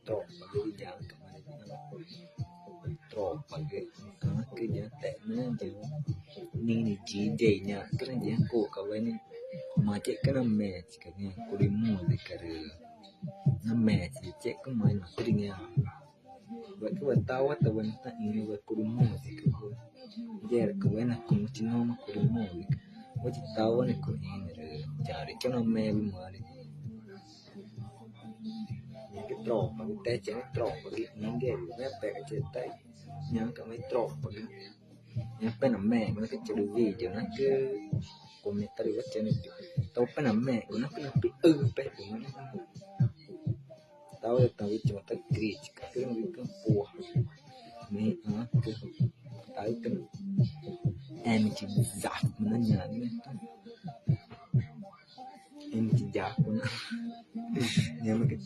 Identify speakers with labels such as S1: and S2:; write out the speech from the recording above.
S1: troppa che bianca, ma troppa che niente niente ni chỉ để nhà cái này nhá cổ cả vậy nên mà chạy cái năm mẹ chỉ cái nghe cô đi mua thì cả rồi năm mẹ thì chạy có mấy mà cái nghe vậy cái vật tao á tao vẫn tại như vậy cô đi mua thì cái cô giờ là cô ấy là cũng chỉ nó mà cô đi mua thì vậy chỉ tao này cô nghe rồi chờ để cho năm mẹ đi mua đi cái trộn mà cái té chạy trộn và cái những cái mẹ bẻ cái tay nhớ cả mấy trộn và cái apa namanya mereka cari video nak ke komentar di channel tahu apa namanya guna kena pe gimana tahu cuma tak kritik tapi mereka puah me ke tahu kan energi zat menanya ni energi zat pun yang mereka